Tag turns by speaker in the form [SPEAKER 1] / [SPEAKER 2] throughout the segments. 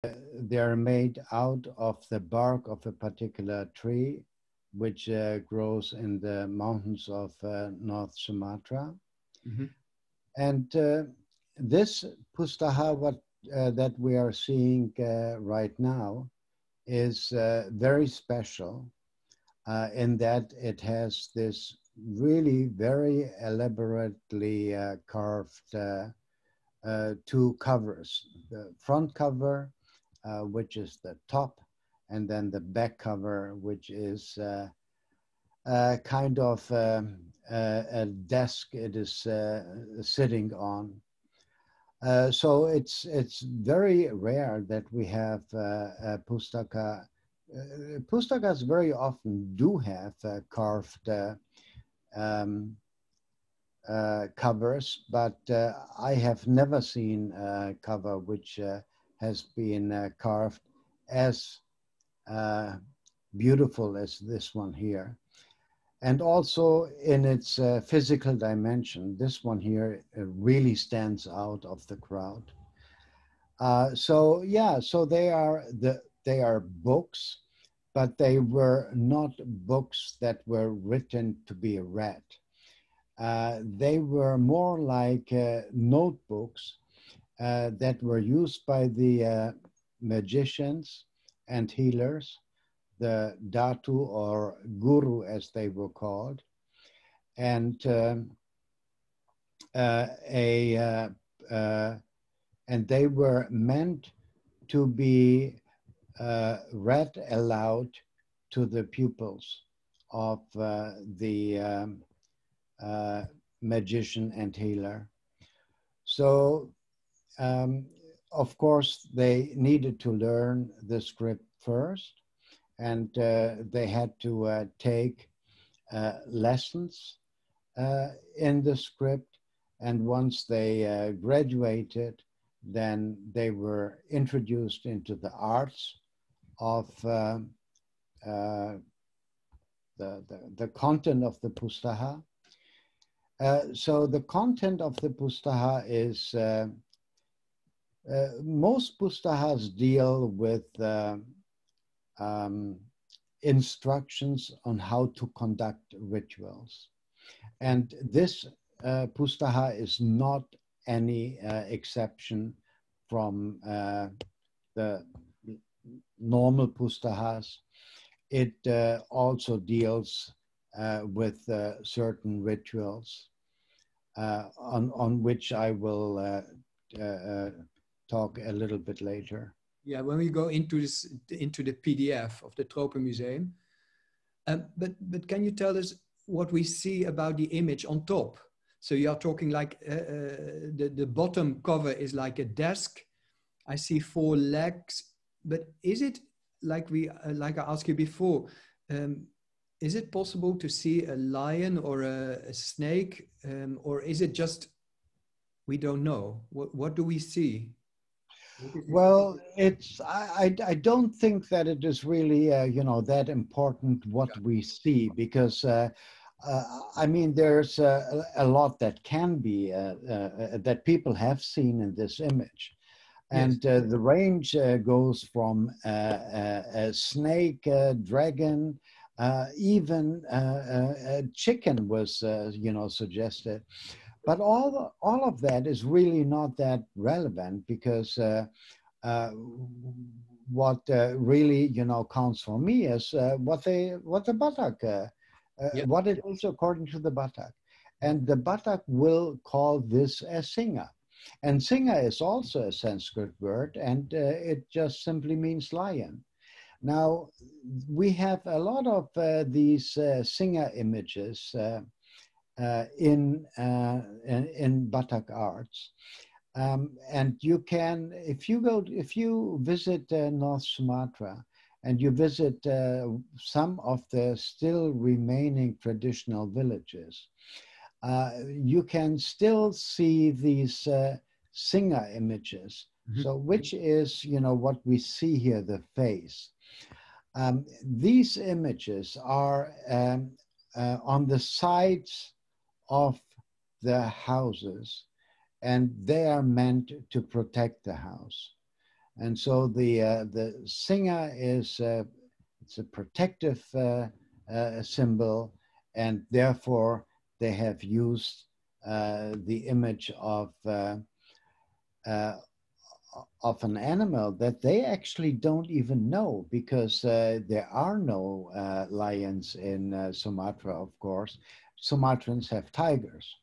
[SPEAKER 1] they are made out of the bark of a particular tree, which grows in the mountains of North Sumatra.
[SPEAKER 2] Mm-hmm.
[SPEAKER 1] And this Pustaha, that we are seeing right now, is very special in that it has this really very elaborately carved two covers. The front cover, which is the top, and then the back cover, which is kind of a desk it is sitting on. So it's very rare that we have a pustaka. Pustakas very often do have carved um, covers, but I have never seen a cover which has been carved as beautiful as this one here. And also in its physical dimension, this one here really stands out of the crowd. So yeah, so they are books, but they were not books that were written to be read. They were more like notebooks that were used by the magicians and healers, the datu or guru as they were called, and and they were meant to be read aloud to the pupils of the magician and healer. So, of course, they needed to learn the script first, and they had to take lessons in the script. And once they graduated, then they were introduced into the arts of the content of the Pustaha. So the content of the Pustaha is, most Pustahas deal with instructions on how to conduct rituals. And this Pustaha is not any exception from the normal Pustahas. It also deals with certain rituals on which I will talk a little bit later.
[SPEAKER 2] Yeah, when we go into the PDF of the Tropenmuseum, but can you tell us what we see about the image on top? So you are talking like the bottom cover is like a desk. I see 4 legs, but is it like I asked you before? Is it possible to see a lion or a snake, or is it just we don't know? What do we see?
[SPEAKER 1] Well, I don't think that it is really that important what we see, because I mean there's a lot that can be that people have seen in this image. And
[SPEAKER 2] yes.
[SPEAKER 1] The range goes from a snake, dragon, even a chicken was, suggested. But all of that is really not that relevant, because what really, counts for me is what the Batak, what it is according to the Batak. And the Batak will call this a singer. And Singa is also a Sanskrit word, and it just simply means lion. Now, we have a lot of these Singa images in Batak arts. And you can, if you visit North Sumatra, and you visit some of the still remaining traditional villages, you can still see these singer images. Mm-hmm. So which is, what we see here, the face. These images are on the sides of the houses, and they are meant to protect the house. And so the singa is it's a protective symbol, and therefore they have used the image uh, of an animal that they actually don't even know, because there are no lions in Sumatra, of course. Sumatrans have tigers,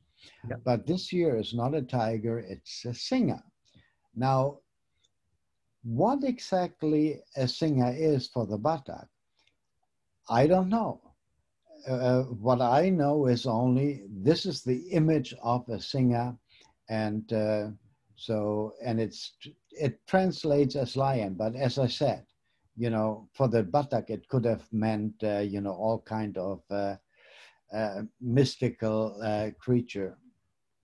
[SPEAKER 2] Yeah.
[SPEAKER 1] but this year is not a tiger, it's a singa. Now, what exactly a singa is for the Batak, I don't know. What I know is only this is the image of a singer, and and it translates as lion. But as I said, for the Batak, it could have meant all kind of mystical creature.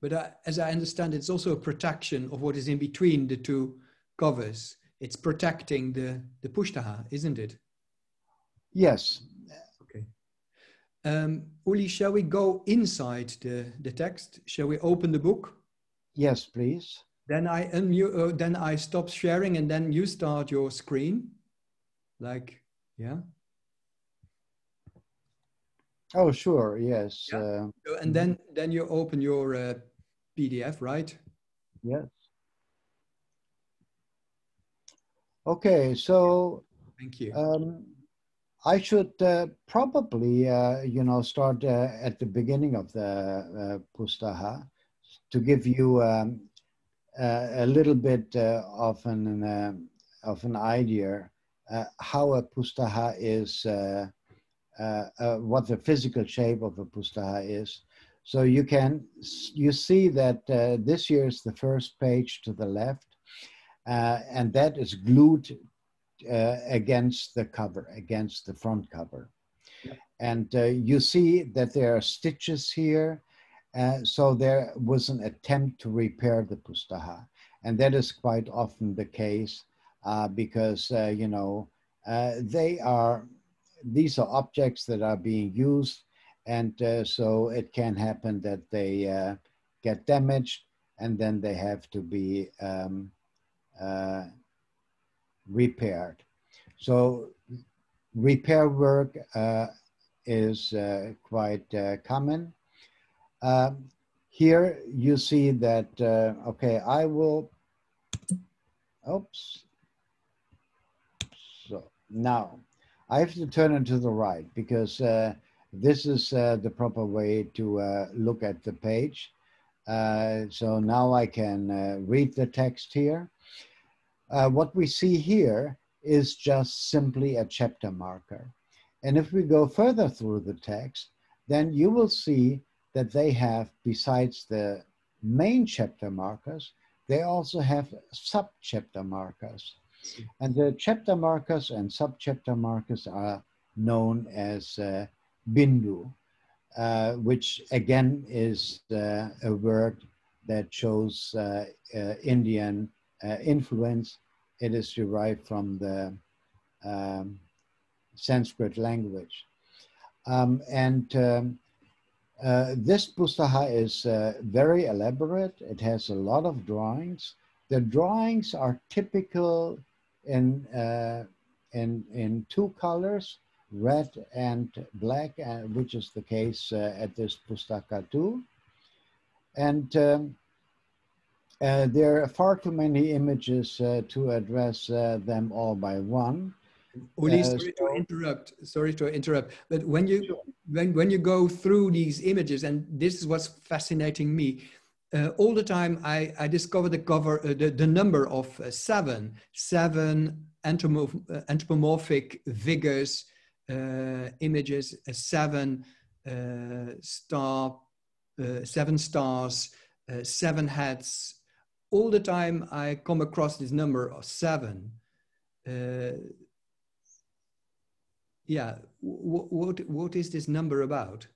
[SPEAKER 2] But as I understand, it's also a protection of what is in between the two covers. It's protecting the Pustaha, isn't it?
[SPEAKER 1] Yes.
[SPEAKER 2] Okay. Uli, shall we go inside the text? Shall we open the book?
[SPEAKER 1] Yes, please.
[SPEAKER 2] Then then I stop sharing, and then you start your screen. Like, yeah.
[SPEAKER 1] Oh, sure. Yes.
[SPEAKER 2] Yeah. And then you open your PDF, right?
[SPEAKER 1] Yes. Okay. So.
[SPEAKER 2] Thank you.
[SPEAKER 1] I should probably, start at the beginning of the Pustaha to give you a little bit of an idea how a Pustaha is, what the physical shape of a Pustaha is. So you see that this year is the first page to the left, and that is glued against the cover, against the front cover.
[SPEAKER 2] Yeah.
[SPEAKER 1] And you see that there are stitches here. So there was an attempt to repair the Pustaha. And that is quite often the case because, these are objects that are being used. And so it can happen that they get damaged, and then they have to be repaired. So repair work is quite common. Here you see that, okay, I will, oops. So now I have to turn it to the right because this is the proper way to look at the page. So now I can read the text here. What we see here is just simply a chapter marker. And if we go further through the text, then you will see that they have, besides the main chapter markers, they also have sub-chapter markers. And the chapter markers and sub-chapter markers are known as bindu, which again is a word that shows Indian influence. It is derived from the Sanskrit language. This Pustaha is very elaborate. It has a lot of drawings. The drawings are typical in two colors, red and black, which is the case at this Pustaka too. And there are far too many images to address them all by one.
[SPEAKER 2] Uli, sorry to interrupt. Sorry to interrupt. But when you go through these images, and this is what's fascinating me, all the time I discover the number of seven anthropomorphic figures, images, seven stars, seven heads. All the time I come across this number of seven. Yeah, what is this number about?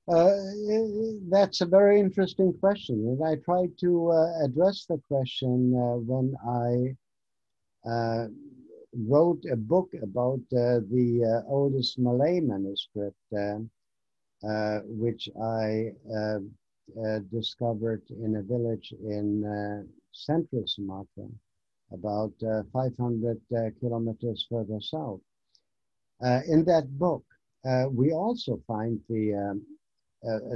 [SPEAKER 1] That's a very interesting question, and I tried to address the question when I wrote a book about the oldest Malay manuscript, which I discovered in a village in central Sumatra, about 500 kilometers further south. In that book, we also find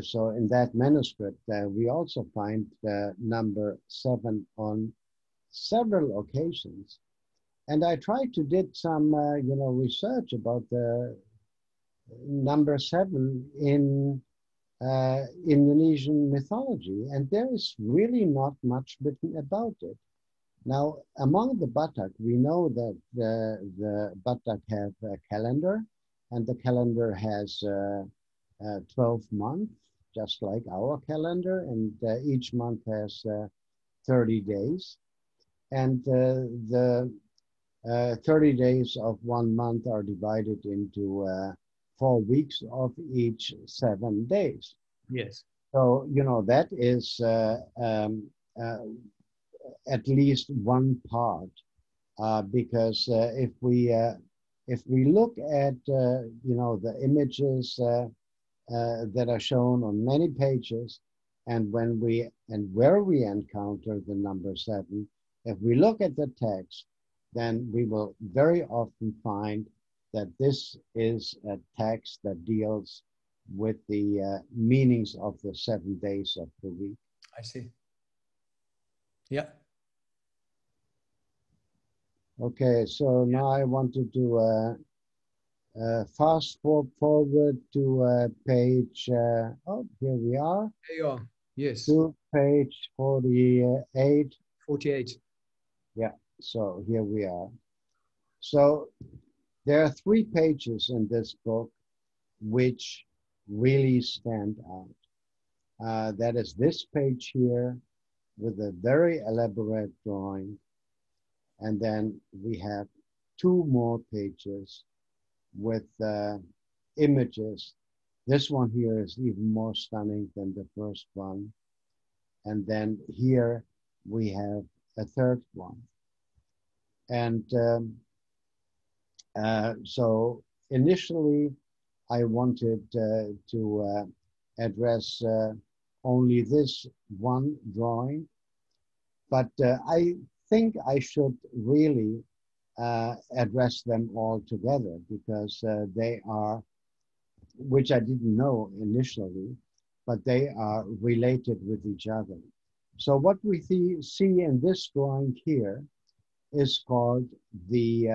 [SPEAKER 1] so in that manuscript, we also find number 7 on several occasions. And I tried to did some, research about the number 7 in Indonesian mythology, and there is really not much written about it. Now, among the Batak, we know that the Batak have a calendar, and the calendar has 12 months, just like our calendar, and each month has 30 days. And the 30 days of one month are divided into 4 weeks of each 7 days.
[SPEAKER 2] Yes.
[SPEAKER 1] So, that is at least one part, because if we look at the images that are shown on many pages, and where we encounter the number 7, if we look at the text, then we will very often find that this is a text that deals with the meanings of the 7 days of the week.
[SPEAKER 2] I see. Yeah.
[SPEAKER 1] Okay, so now I wanted to fast forward to page, here we are.
[SPEAKER 2] There you are. Yes.
[SPEAKER 1] To page 48.
[SPEAKER 2] 48.
[SPEAKER 1] Yeah, so here we are. So there are 3 pages in this book which really stand out. That is this page here with a very elaborate drawing. And then we have 2 more pages with images. This one here is even more stunning than the first one. And then here we have a 3rd one. And so initially I wanted to address only this one drawing, but I think I should really address them all together, because they are, which I didn't know initially, but they are related with each other. So what we see in this drawing here is called the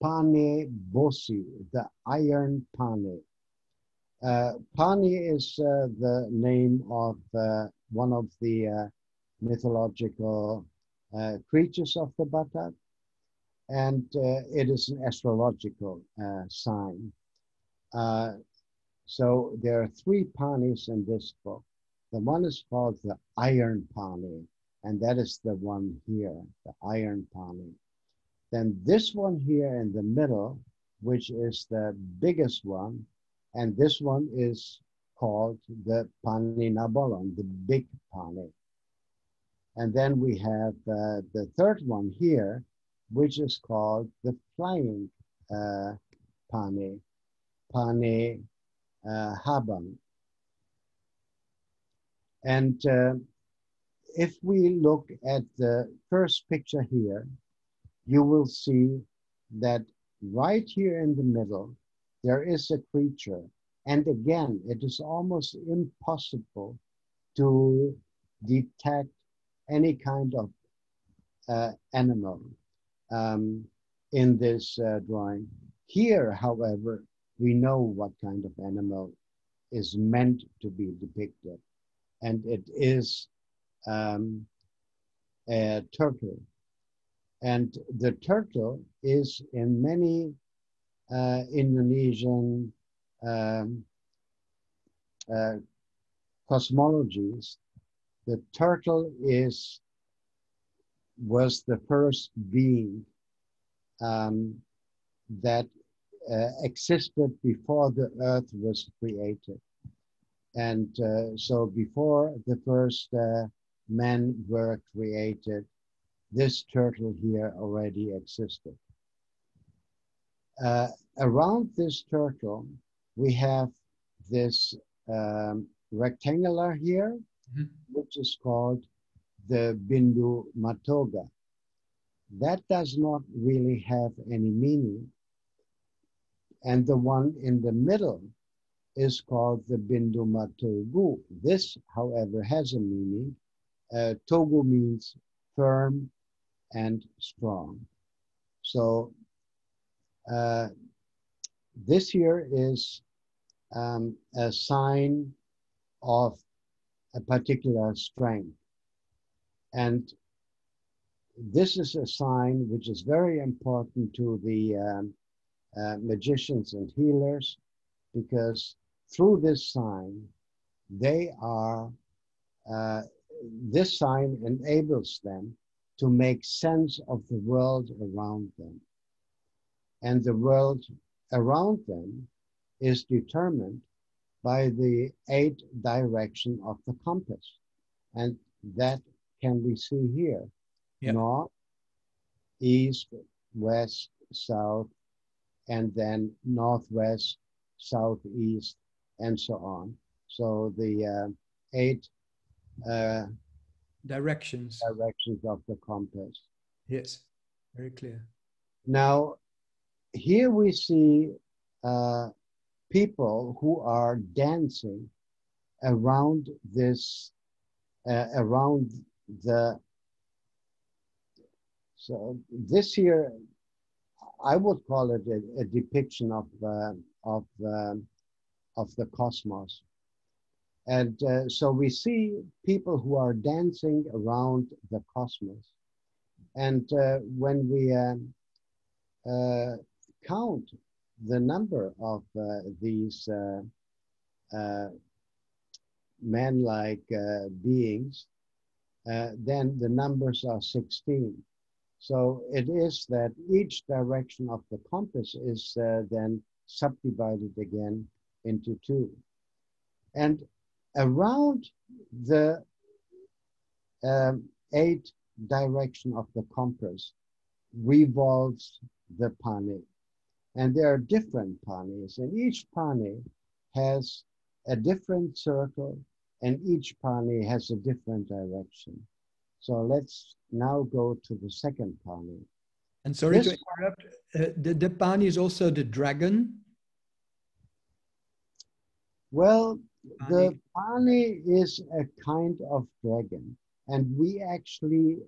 [SPEAKER 1] pane bosi, the iron pane. Pani is the name of one of the mythological creatures of the Batak, and it is an astrological sign. So there are 3 panis in this book. The one is called the iron pani, and that is the one here, the iron pani. Then this one here in the middle, which is the biggest one, and this one is called the pani nabolon, the big pani. And then we have the 3rd one here, which is called the flying pani, pani habang. And if we look at the first picture here, you will see that right here in the middle, there is a creature. And again, it is almost impossible to detect any kind of animal in this drawing. Here, however, we know what kind of animal is meant to be depicted. And it is a turtle. And the turtle is in many Indonesian cosmologies, the turtle was the first being that existed before the earth was created. And so before the first men were created, this turtle here already existed. Around this turtle, we have this rectangular here, which is called the Bindu Matoga. that does not really have any meaning. And the one in the middle is called the Binduma Togu. This, however, has a meaning. Togu means firm and strong. So this here is a sign of a particular strength. And this is a sign which is very important to the magicians and healers, because through this sign, they are, this sign enables them to make sense of the world around them. And the world around them is determined by the 8 direction of the compass. And that can we see here. Yeah. North, east, west, south, and then northwest, southeast, and so on. So the 8
[SPEAKER 2] directions
[SPEAKER 1] of the compass.
[SPEAKER 2] Yes, very clear.
[SPEAKER 1] Now, here we see people who are dancing around this, around the, so this here, I would call it a depiction of the cosmos. And so we see people who are dancing around the cosmos. And when we count the number of these man-like beings, then the numbers are 16. So it is that each direction of the compass is then subdivided again into 2. And around the 8 direction of the compass revolves the pani. And there are different panis, and each pani has a different circle, and each pani has a different direction. So let's now go to the second pani.
[SPEAKER 2] And sorry to interrupt, the pani is also the dragon?
[SPEAKER 1] Well, the pani is a kind of dragon. And we actually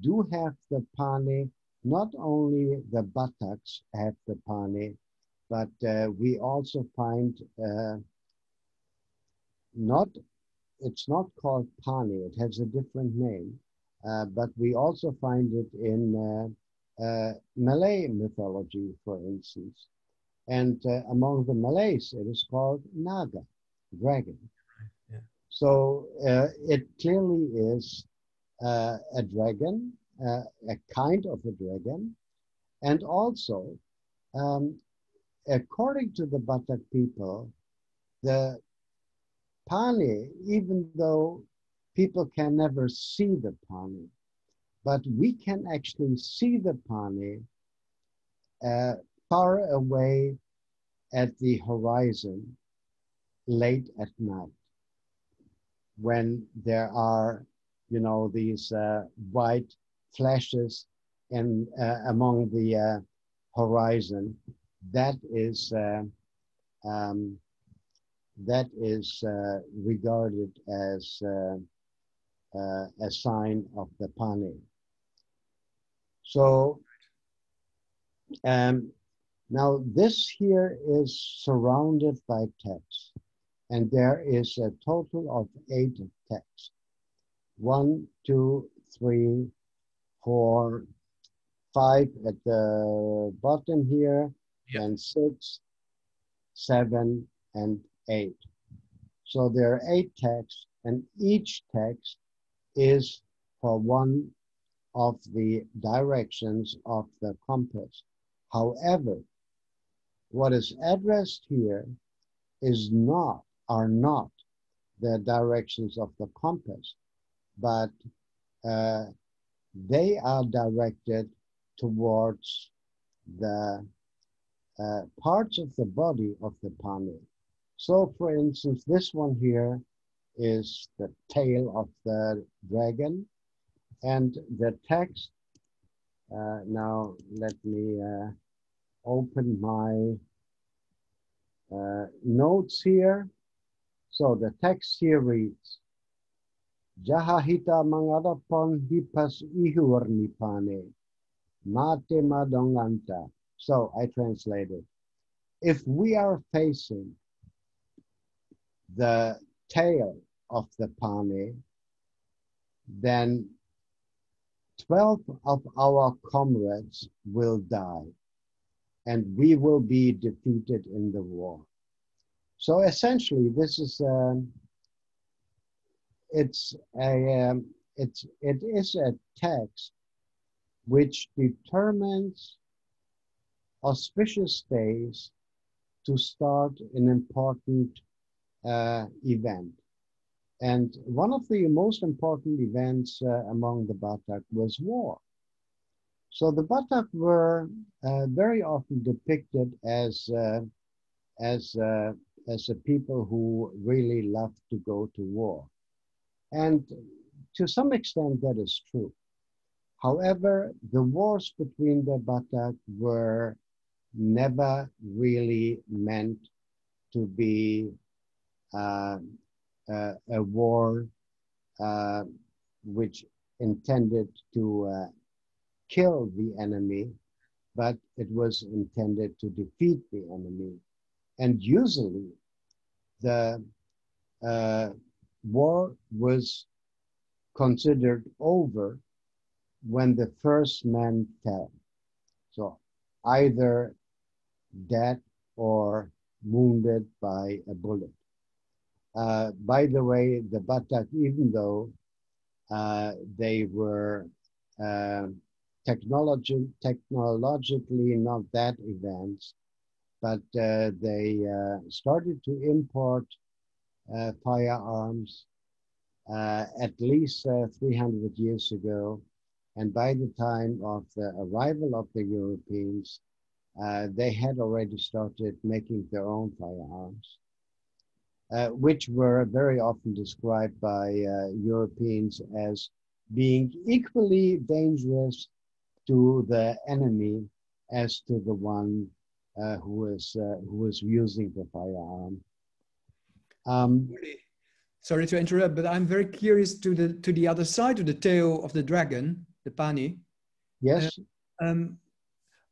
[SPEAKER 1] do have the pani. Not only the Bataks have the pani, but we also find it's not called pani, it has a different name, but we also find it in Malay mythology, for instance. And among the Malays, it is called Naga, dragon. Yeah. So it clearly is a dragon, a kind of a dragon. And also, according to the Batak people, the pani, even though people can never see the pani, but we can actually see the pani far away at the horizon late at night, when there are, you know, these white flashes and among the horizon. That is regarded as a sign of the pani. So now this here is surrounded by text, and there is a total of 8 texts. 1, 2, 3, 4, 5 at the bottom here, yep. And 6, 7, and 8. So there are 8 texts, and each text is for one of the directions of the compass. However, what is addressed here are not the directions of the compass, but they are directed towards the parts of the body of the pani. So, for instance, this one here is the tail of the dragon, and the text Now let me open my notes here. So the text here reads, Jahahita mangarapon hipas ihur nipane, mate madonganta. So I translated, if we are facing the tail of the pane, then 12 of our comrades will die, and we will be defeated in the war. So essentially, this is it is a text which determines auspicious days to start an important event. And one of the most important events among the Batak was war. So the Batak were very often depicted as a people who really loved to go to war. And to some extent that is true. However, the wars between the Batak were never really meant to be a war which intended to kill the enemy, but it was intended to defeat the enemy. And usually the war was considered over when the first man fell. So either dead or wounded by a bullet. By the way, the Batak, even though they were technologically not that advanced, but they started to import firearms at least 300 years ago. And by the time of the arrival of the Europeans, they had already started making their own firearms, which were very often described by Europeans as being equally dangerous to the enemy as to the one who was using the firearm.
[SPEAKER 2] Sorry to interrupt, but I'm very curious to the other side of the tail of the dragon, the pani.
[SPEAKER 1] Yes.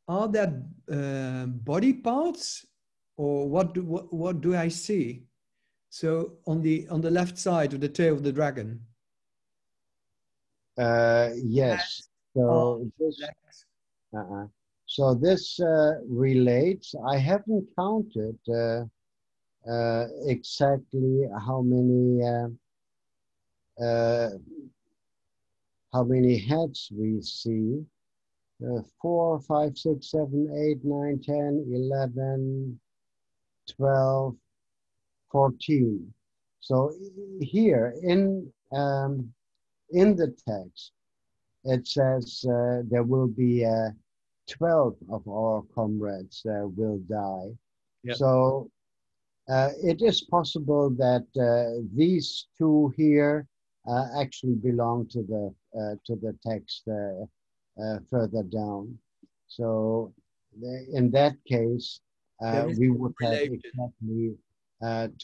[SPEAKER 2] Are there body parts, or what do I see? So on the left side of the tail of the dragon.
[SPEAKER 1] Yes. So this. So this relates. I haven't counted exactly how many heads we see. 4, 5, 6, 7, 8, 9, 10, 11, 12, 14. So here in the text, it says there will be 12 of our comrades will die. Yep. So it is possible that these two here actually belong to the text further down. So in that case, we would have exactly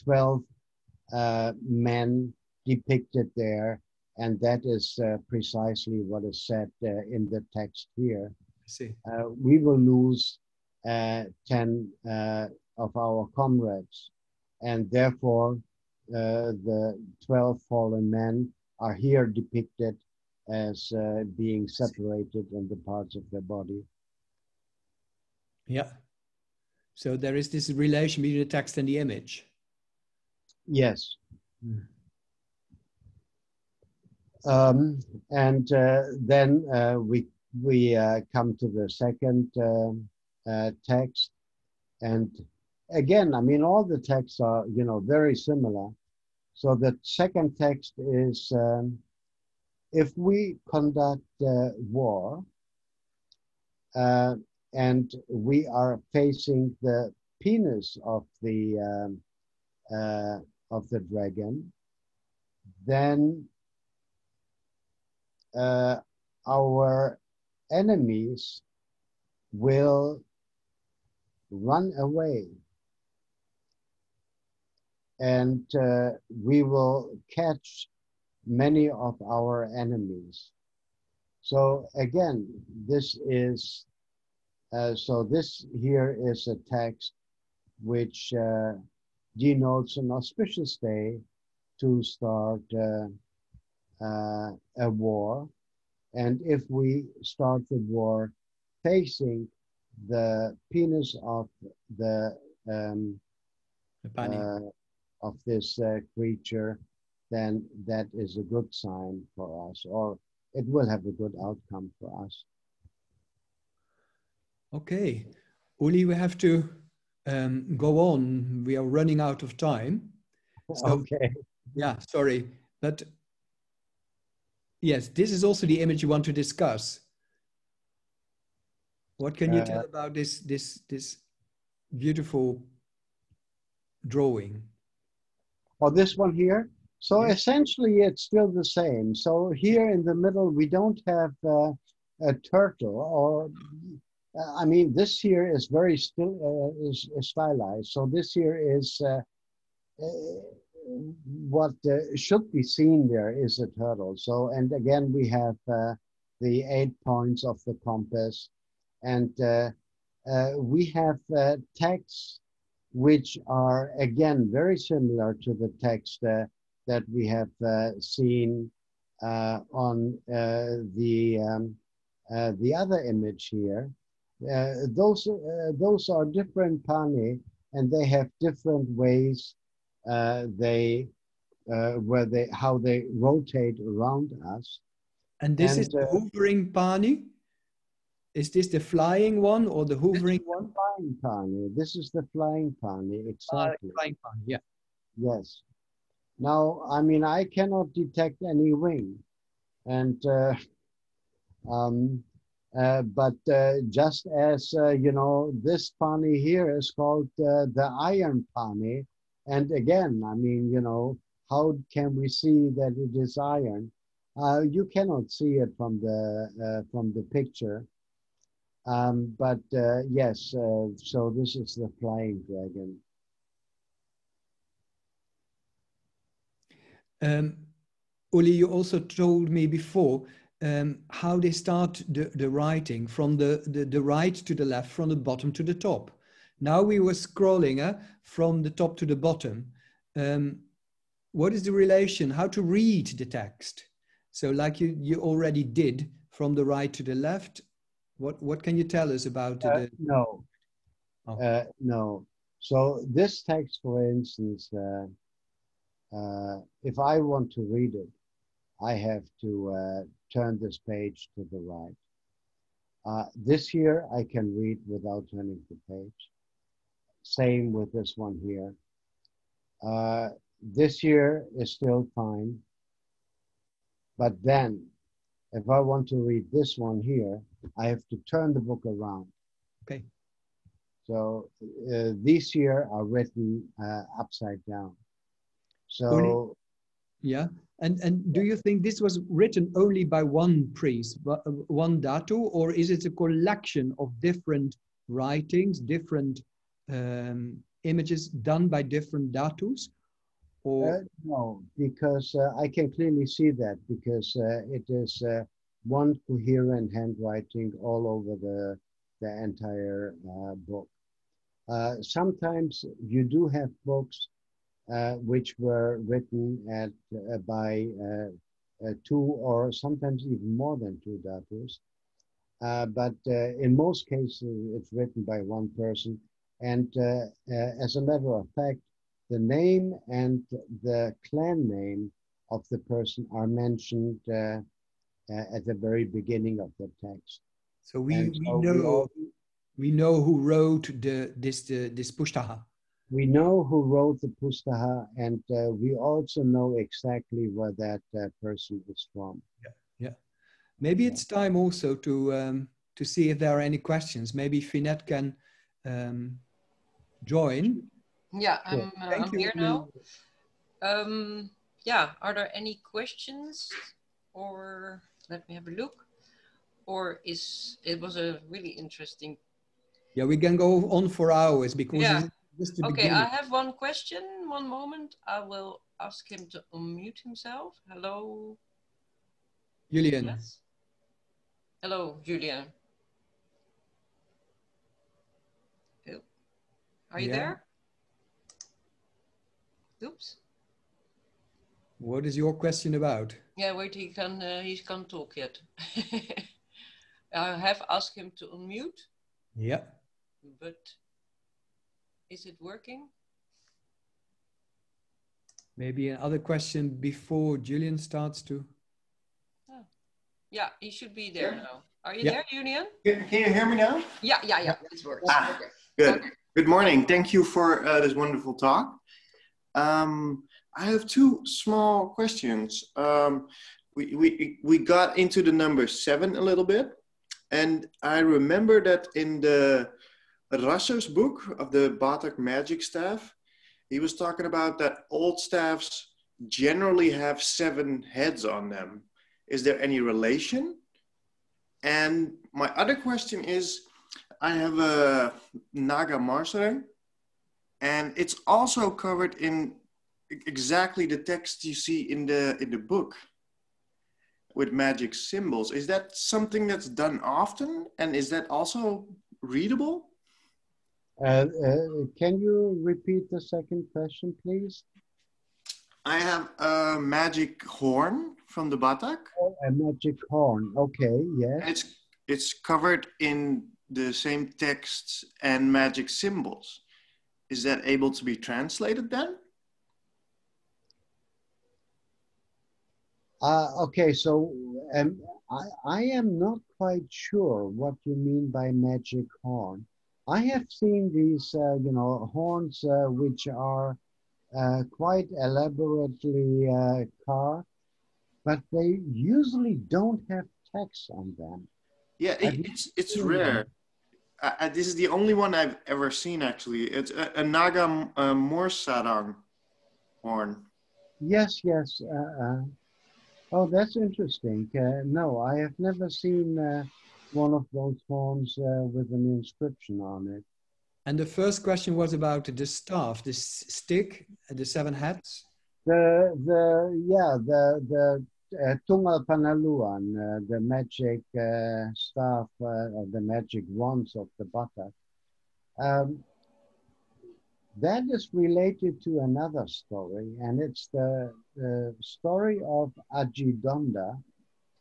[SPEAKER 1] 12 men depicted there, and that is precisely what is said in the text here. We will lose 10 of our comrades, and therefore the 12 fallen men are here depicted as being separated in the parts of their body.
[SPEAKER 2] Yeah. So there is this relation between the text and the image.
[SPEAKER 1] Yes. And then we come to the second text, and again, I mean, all the texts are very similar. So the second text is, if we conduct war and we are facing the penis of the dragon, then our enemies will run away, and we will catch many of our enemies. So again, this is, so this here is a text which denotes an auspicious day to start a war. And if we start the war facing the penis of the of this creature, then that is a good sign for us, or it will have a good outcome for us.
[SPEAKER 2] Okay, Uli, we have to go on. We are running out of time. So,
[SPEAKER 1] okay.
[SPEAKER 2] Yeah, sorry, but yes, this is also the image you want to discuss. What can you tell about this beautiful drawing?
[SPEAKER 1] Oh, this one here? So
[SPEAKER 2] Yeah.
[SPEAKER 1] essentially it's still the same. So here in the middle, we don't have a turtle, or I mean, this here is very still is stylized. So this here is what should be seen there is a turtle. So, and again, we have the 8 points of the compass, and we have texts which are again very similar to the text that we have seen on the other image here. Those are different pani, and they have different ways how they rotate around us.
[SPEAKER 2] And this is the hovering pani? Is this the flying one or the hovering one?
[SPEAKER 1] Flying pani. This is the flying pani, exactly.
[SPEAKER 2] Flying pani, yeah.
[SPEAKER 1] Yes. Now, I mean, I cannot detect any wing, and but just as you know, this pani here is called the iron pani, and again, I mean, you know, how can we see that it is iron? You cannot see it from the picture. But yes, so this is the flying dragon.
[SPEAKER 2] Uli, you also told me before how they start the writing from the right to the left, from the bottom to the top. Now we were scrolling from the top to the bottom. What is the relation? How to read the text? So like you already did from the right to the left. What can you tell us about the?
[SPEAKER 1] No. Oh. No. So this text, for instance, if I want to read it, I have to turn this page to the right. This here I can read without turning the page. Same with this one here. This here is still fine. But then, if I want to read this one here, I have to turn the book around.
[SPEAKER 2] Okay.
[SPEAKER 1] So these here are written upside down. So,
[SPEAKER 2] yeah. And do you think this was written only by one priest, one datu, or is it a collection of different writings, different images done by different datus? Or
[SPEAKER 1] no, because I can clearly see that, because it is one coherent handwriting all over the entire book. Sometimes you do have books which were written by two or sometimes even more than two datus. But in most cases, it's written by one person. And as a matter of fact, the name and the clan name of the person are mentioned at the very beginning of the text.
[SPEAKER 2] So we know who wrote this Pustaha.
[SPEAKER 1] We know who wrote the Pustaha, and we also know exactly where that person is from.
[SPEAKER 2] Yeah, yeah. Maybe it's time also to see if there are any questions. Maybe Finette can join.
[SPEAKER 3] Yeah, I'm here now. Yeah, are there any questions? Or let me have a look. or it was a really interesting.
[SPEAKER 2] Yeah, we can go on for hours because it's just the
[SPEAKER 3] Okay,
[SPEAKER 2] beginning.
[SPEAKER 3] I have one question. One moment. I will ask him to unmute himself. Hello.
[SPEAKER 2] Julian.
[SPEAKER 3] Yes. Hello, Julian. Are you there? Oops.
[SPEAKER 2] What is your question about?
[SPEAKER 3] Yeah, wait, he can't talk yet. I have asked him to unmute.
[SPEAKER 2] Yeah.
[SPEAKER 3] But is it working?
[SPEAKER 2] Maybe another question before Julian starts to.
[SPEAKER 3] Oh. Yeah, he should be there now. Are you there, Julian?
[SPEAKER 4] Can you hear me now?
[SPEAKER 3] Yeah, it works.
[SPEAKER 4] Ah, good. Okay. Good morning. Thank you for this wonderful talk. I have two small questions. We got into the number 7 a little bit, and I remember that in the Rasser's book of the Batak magic staff, he was talking about that old staffs generally have 7 heads on them. Is there any relation? And my other question is, I have a Naga Marsare, and it's also covered in exactly the text you see in the book with magic symbols. Is that something that's done often, and is that also readable?
[SPEAKER 1] Can you repeat the second question, please?
[SPEAKER 4] I have a magic horn from the Batak.
[SPEAKER 1] Oh, a magic horn. Okay, yes.
[SPEAKER 4] And it's covered in the same texts and magic symbols. Is that able to be translated then?
[SPEAKER 1] Okay, so I am not quite sure what you mean by magic horn. I have seen these, horns which are quite elaborately carved, but they usually don't have text on them.
[SPEAKER 4] Yeah, it's rare. This is the only one I've ever seen, actually. It's a Naga Morsarang horn.
[SPEAKER 1] Yes. Oh, that's interesting. No, I have never seen one of those horns with an inscription on it.
[SPEAKER 2] And the first question was about the staff, the stick, the 7 hats.
[SPEAKER 1] The Tunggal Panaluan, the magic staff, the magic wands of the Batak. That is related to another story, and it's the story of Ajidonda,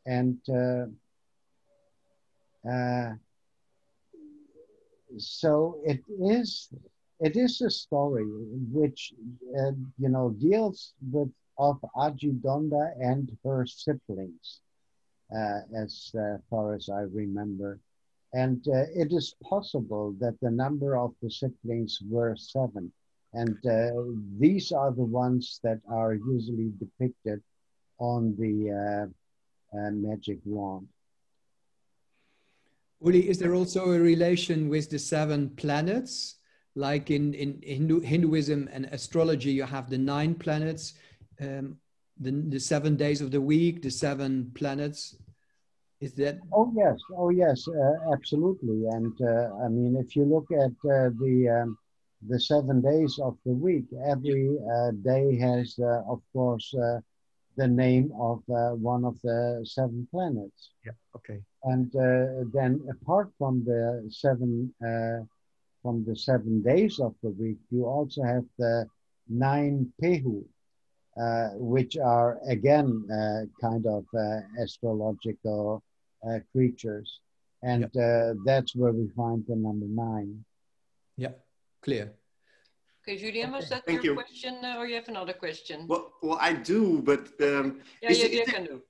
[SPEAKER 1] and so it is a story which deals with of Ajidonda and her siblings, as far as I remember. And it is possible that the number of the siblings were 7. And these are the ones that are usually depicted on the magic wand.
[SPEAKER 2] Uli, is there also a relation with the 7 planets? Like in Hinduism and astrology, you have the 9 planets, the 7 days of the week, the 7 planets. Is that?
[SPEAKER 1] Oh yes, absolutely. And I mean, if you look at the 7 days of the week, every day has, of course, the name of one of the 7 planets.
[SPEAKER 2] Yeah. Okay.
[SPEAKER 1] And then, apart from the 7 days of the week, you also have the 9 Pehu, which are again kind of astrological creatures, and that's where we find the number 9.
[SPEAKER 2] Yeah, clear.
[SPEAKER 3] Okay, Julian, was that your question, or you have another question?
[SPEAKER 4] Well, I do, but
[SPEAKER 3] you can do.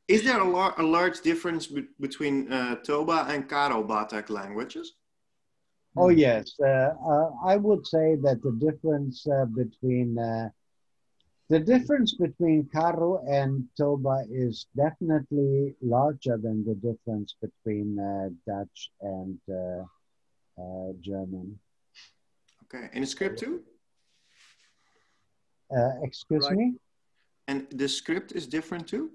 [SPEAKER 4] Is there a large difference between Toba and Karo Batak languages?
[SPEAKER 1] Oh yes, I would say that the difference between Karo and Toba is definitely larger than the difference between Dutch and German.
[SPEAKER 4] Okay, and the script too?
[SPEAKER 1] Excuse me?
[SPEAKER 4] And the script is different too?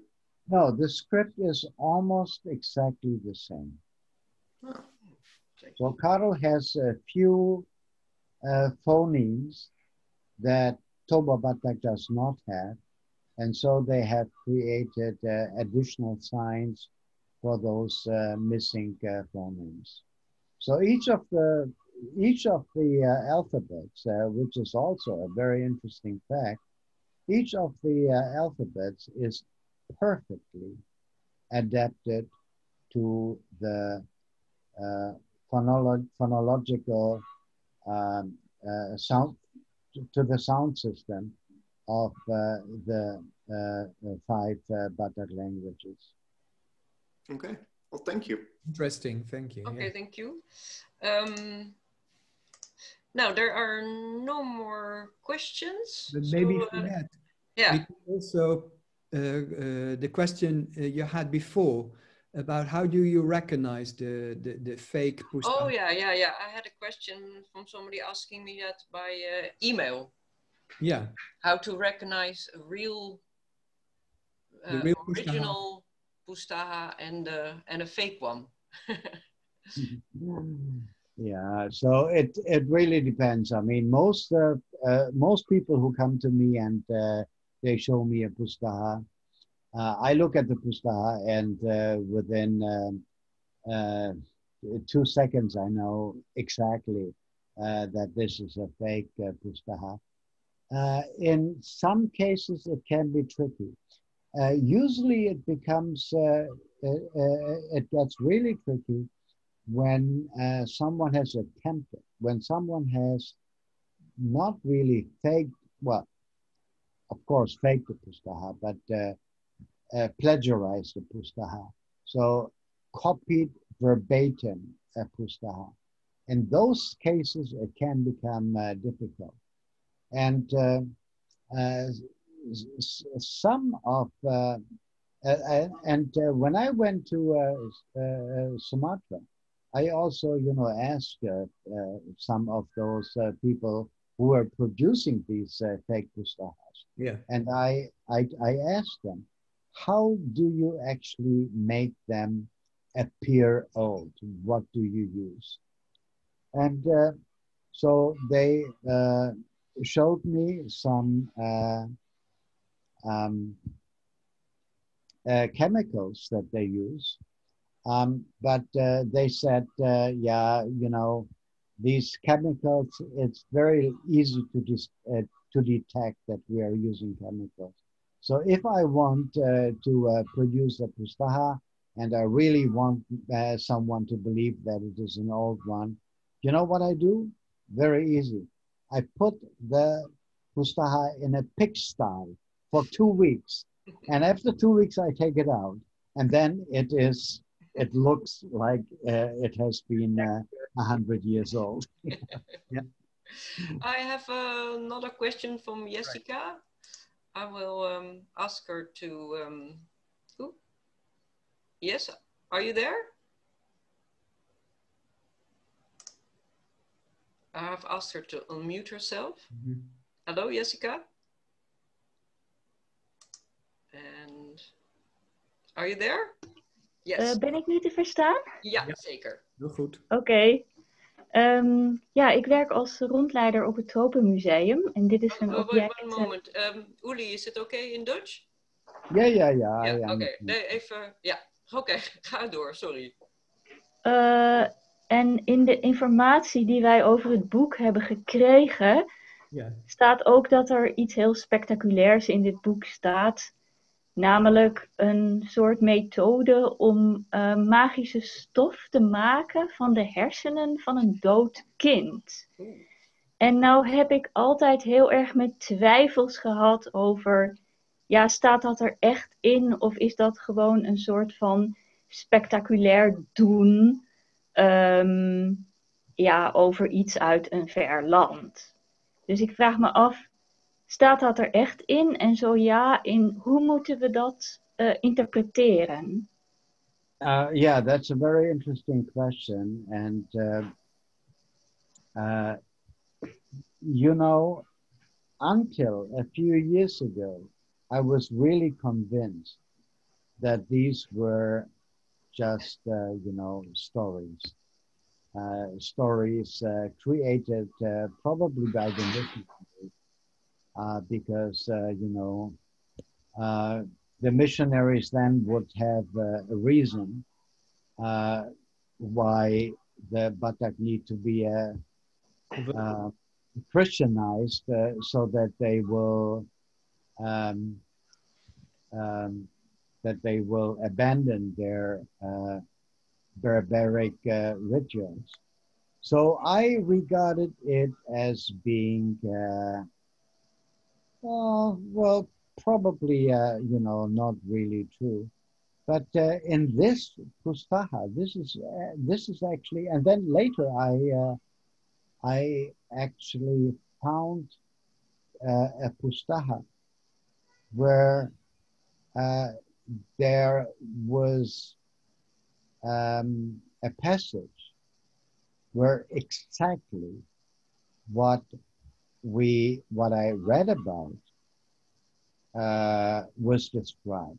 [SPEAKER 1] No, the script is almost exactly the same.
[SPEAKER 4] Oh.
[SPEAKER 1] So Karo has a few phonemes that Toba Batak does not have, and so they have created additional signs for those missing phonemes. So each of the alphabets, which is also a very interesting fact, each of the alphabets is perfectly adapted to the uh, phonological um, sound, to the sound system of the five Batak languages.
[SPEAKER 4] Okay. Well, thank you.
[SPEAKER 2] Interesting. Thank you.
[SPEAKER 3] Okay,
[SPEAKER 2] Yeah.
[SPEAKER 3] thank you. Now there are no more questions.
[SPEAKER 2] But maybe
[SPEAKER 3] so,
[SPEAKER 2] for that,
[SPEAKER 3] yeah.
[SPEAKER 2] we could also the question you had before about how do you recognize the fake Pustaha?
[SPEAKER 3] Oh yeah. I had a question from somebody asking me that by email.
[SPEAKER 2] Yeah.
[SPEAKER 3] How to recognize a real,
[SPEAKER 2] The real
[SPEAKER 3] original Pustaha and a fake one.
[SPEAKER 1] Yeah, so it really depends. I mean, most people who come to me and they show me a Pustaha, I look at the Pustaha and within 2 seconds I know exactly that this is a fake Pustaha. In some cases, it can be tricky. Usually, it gets really tricky when someone has attempted, when someone has not really faked, well, of course, faked the Pustaha, but plagiarized the Pustaha. So copied verbatim a Pustaha. In those cases, it can become difficult. And uh, some of, when I went to Sumatra, I also, asked some of those people who are producing these fake Pustahas.
[SPEAKER 2] Yeah.
[SPEAKER 1] And I asked them, how do you actually make them appear old? What do you use? And so they showed me some um, chemicals that they use. But they said, yeah, these chemicals, it's very easy to detect that we are using chemicals. So if I want to produce a pustaha and I really want someone to believe that it is an old one, you know what I do? Very easy. I put the pustaha in a pigsty for 2 weeks. And after 2 weeks, I take it out. And then it looks like it has been 100 years old. Yeah.
[SPEAKER 3] I have another question from Jessica. I will ask her to. Who? Yes, are you there? I have asked her to unmute herself. Mm-hmm. Hello, Jessica. And are you there? Yes.
[SPEAKER 5] Ben ik nu te verstaan?
[SPEAKER 3] Ja, zeker.
[SPEAKER 2] Heel goed.
[SPEAKER 5] Oké. Ja, ik werk als rondleider op het Tropenmuseum. En dit is een object...
[SPEAKER 3] One moment. Uli, is het oké in Dutch?
[SPEAKER 1] Ja.
[SPEAKER 3] Oké, nee, even... Ja, oké, ga door, sorry.
[SPEAKER 5] En in de informatie die wij over het boek hebben gekregen... staat ook dat er iets heel spectaculairs in dit boek staat... Namelijk een soort methode om magische stof te maken van de hersenen van een dood kind. En nou heb ik altijd heel erg met twijfels gehad over, ja, staat dat er echt in? Of is dat gewoon een soort van spectaculair doen over iets uit een ver land? Dus ik vraag me af, staat dat er echt in? En zo ja, hoe moeten we dat interpreteren?
[SPEAKER 1] Yeah, that's a very interesting question. And, until a few years ago, I was really convinced that these were just, stories. Stories created probably by the missionaries, because, the missionaries then would have a reason why the Batak need to be Christianized, so that they will um, um, abandon their barbaric rituals. So I regarded it as being, well, probably, not really true. But in this Pustaha, this is actually, and then later I actually found a Pustaha where there was a passage where exactly what I read about was described,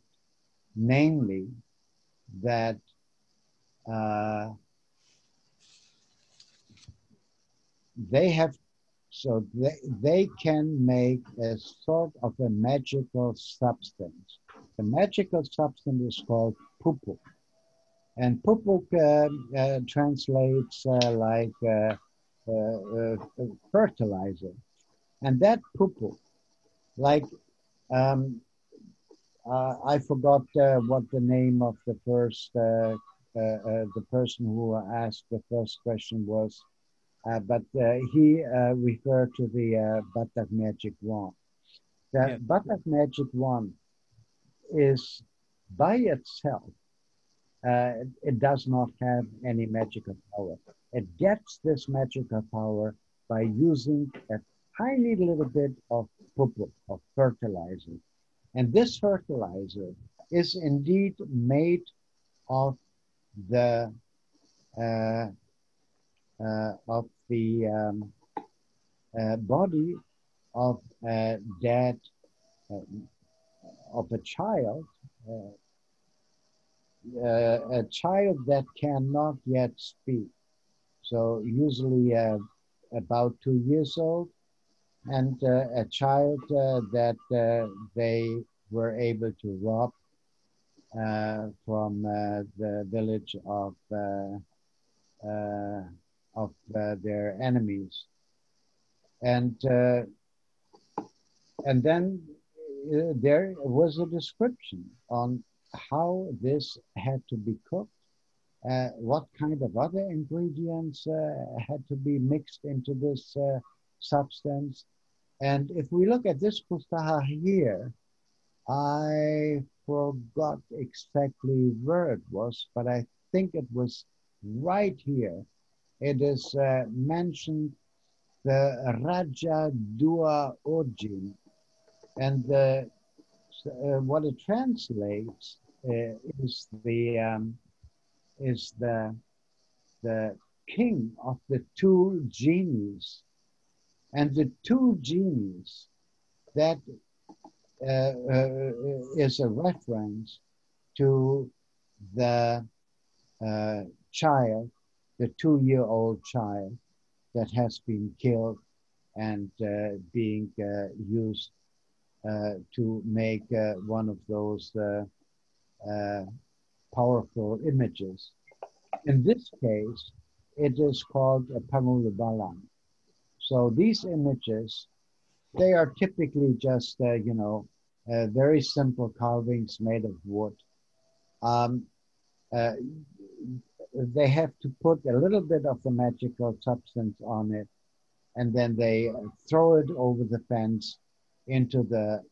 [SPEAKER 1] namely that they can make a sort of a magical substance. The magical substance is called pupuk. And pupuk translates like fertilizer. And that pupuk, like, I forgot what the name of the first, the person who asked the first question was, but he referred to the Batak magic wand. The Batak magic wand is by itself, it does not have any magical power. It gets this magical power by using a tiny little bit of pupuk, of fertilizer. And this fertilizer is indeed made of the body of a dead, of a child that cannot yet speak. So usually about 2 years old, and a child that they were able to rob from the village of their enemies. And then there was a description on how this had to be cooked, what kind of other ingredients had to be mixed into this substance. And if we look at this Pustaha here, I forgot exactly where it was, but I think it was right here. It is mentioned the Raja Dua Ojin, and what it translates is the king of the two genies, and the two genies, that is a reference to the child, the 2-year-old child that has been killed and being used to make one of those powerful images. In this case, it is called a pangulubalang. So these images, they are typically just, very simple carvings made of wood. They have to put a little bit of the magical substance on it, and then they throw it over the fence into the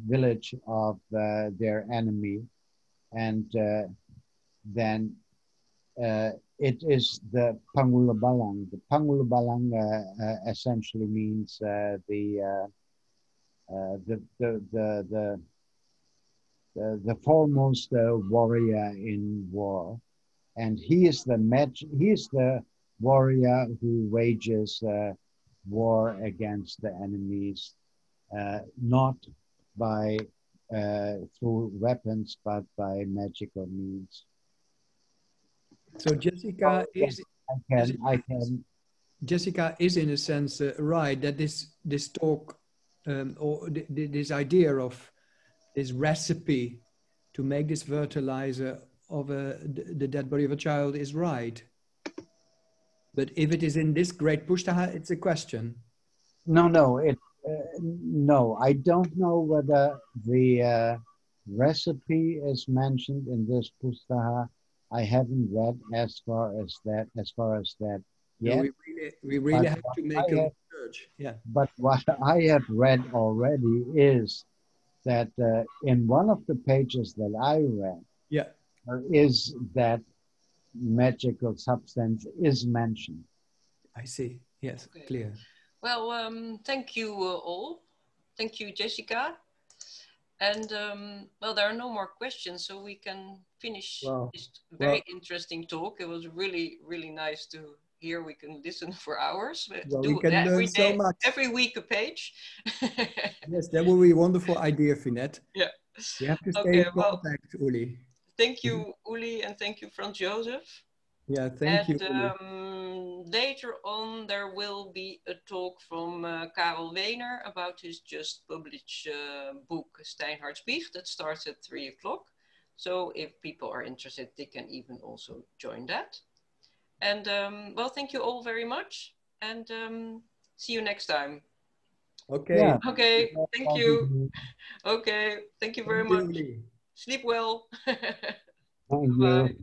[SPEAKER 1] village of their enemy, and then it is the pangulubalang. The pangulubalang essentially means the foremost warrior in war, and he is the warrior who wages war against the enemies, not by through weapons, but by magical means.
[SPEAKER 2] So Jessica is.
[SPEAKER 1] I can.
[SPEAKER 2] Jessica is in a sense right that this talk or this idea of this recipe to make this fertilizer of the dead body of a child is right. But if it is in this great Pustaha, it's a question.
[SPEAKER 1] No, no, I don't know whether the recipe is mentioned in this Pustaha. I haven't read as far as that yet.
[SPEAKER 2] No, we really have to make a research. Yeah.
[SPEAKER 1] But what I have read already is that in one of the pages that I read,
[SPEAKER 2] yeah,
[SPEAKER 1] there is that magical substance is mentioned.
[SPEAKER 2] I see. Yes, okay. Clear.
[SPEAKER 3] Well, thank you all. Thank you, Jessica. And well, there are no more questions, so we can finish this very interesting talk. It was really, really nice to hear. We can listen for hours.
[SPEAKER 2] Well, we can learn so much.
[SPEAKER 3] Every week a page.
[SPEAKER 2] Yes, that would be a wonderful idea, Finette.
[SPEAKER 3] Yeah.
[SPEAKER 2] We have to stay in contact, Uli.
[SPEAKER 3] Thank you, Uli, and thank you, Franz Joseph.
[SPEAKER 2] Yeah, thank you.
[SPEAKER 3] Later on, there will be a talk from Karel Wehner about his just published book, Steinhardsbieg, that starts at 3 o'clock. So if people are interested, they can even also join that. And well, thank you all very much, and see you next time.
[SPEAKER 2] Okay.
[SPEAKER 1] Yeah.
[SPEAKER 3] Okay, thank you. Okay, thank you very much. Sleep well.
[SPEAKER 1] Thank you.
[SPEAKER 3] Bye.